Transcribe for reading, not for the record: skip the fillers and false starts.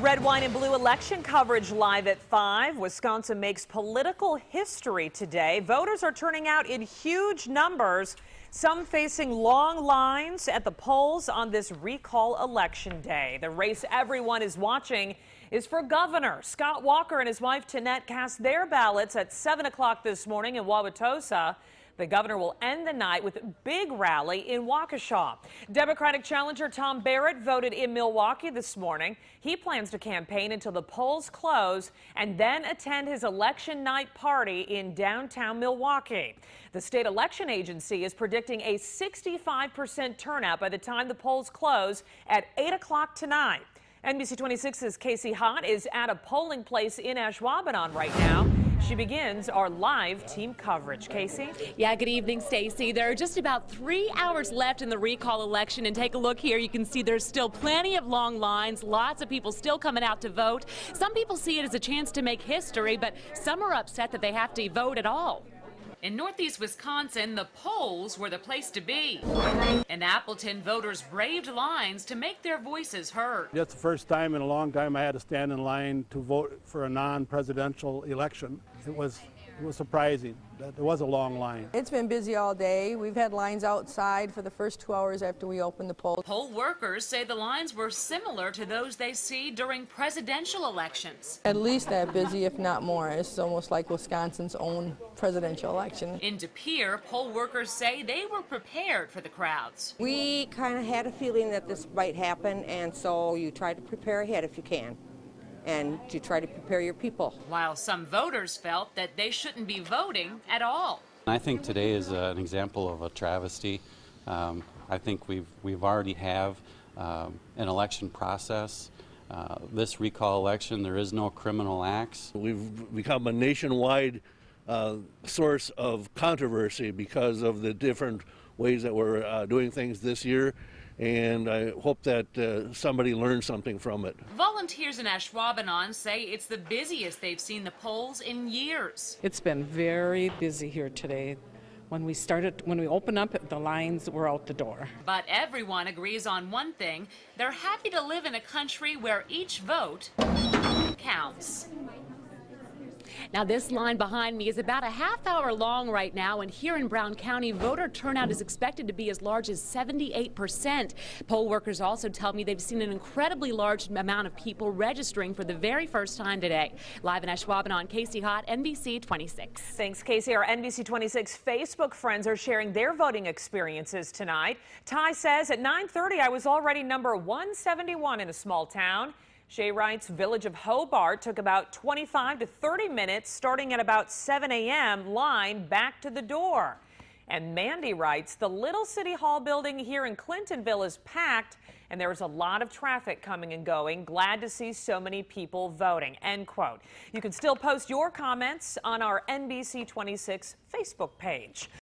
Red, white, and blue election coverage live at 5. Wisconsin makes political history today. Voters are turning out in huge numbers, some facing long lines at the polls on this recall election day. The race everyone is watching is for governor. Scott Walker and his wife Tanette cast their ballots at 7 o'clock this morning in Wauwatosa. The governor will end the night with a big rally in Waukesha. Democratic challenger Tom Barrett voted in Milwaukee this morning. He plans to campaign until the polls close and then attend his election night party in downtown Milwaukee. The state election agency is predicting a 65% turnout by the time the polls close at 8 o'clock tonight. NBC 26's Casey Hott is at a polling place in Ashwaubenon right now. She begins our live team coverage. Casey? Yeah, good evening, Stacy. There are just about 3 hours left in the recall election, and take a look here. You can see there's still plenty of long lines, lots of people still coming out to vote. Some people see it as a chance to make history, but some are upset that they have to vote at all. In northeast Wisconsin, the polls were the place to be. In Appleton, voters braved lines to make their voices heard. That's the first time in a long time I had to stand in line to vote for a non-presidential election. It was surprising that there was a long line. It's been busy all day. We've had lines outside for the first 2 hours after we opened the polls. Poll workers say the lines were similar to those they see during presidential elections. At least that busy, if not more. It's almost like Wisconsin's own presidential election. In De Pere, poll workers say they were prepared for the crowds. We kind of had a feeling that this might happen, and so you try to prepare ahead if you can, and to try to prepare your people. While some voters felt that they shouldn't be voting at all. I think today is an example of a travesty. I think we've already have an election process. This recall election, there is no criminal acts. We've become a nationwide source of controversy because of the different ways that we're doing things this year, and I hope that somebody learns something from it. Volunteers in Ashwaubenon say it's the busiest they've seen the polls in years. It's been very busy here today. When we opened up, the lines were out the door. But everyone agrees on one thing. They're happy to live in a country where each vote counts. Now, this line behind me is about a half hour long right now, and here in Brown County, voter turnout is expected to be as large as 78%. Poll workers also tell me they've seen an incredibly large amount of people registering for the very first time today. Live in Ashwaubenon, Casey Hott, NBC 26. Thanks, Casey. Our NBC 26 Facebook friends are sharing their voting experiences tonight. Ty says, at 9:30, I was already number 171 in a small town. Shay writes, Village of Hobart took about 25 to 30 minutes, starting at about 7 a.m., line back to the door. And Mandy writes, the Little City Hall building here in Clintonville is packed, and there is a lot of traffic coming and going. Glad to see so many people voting, end quote. You can still post your comments on our NBC 26 Facebook page.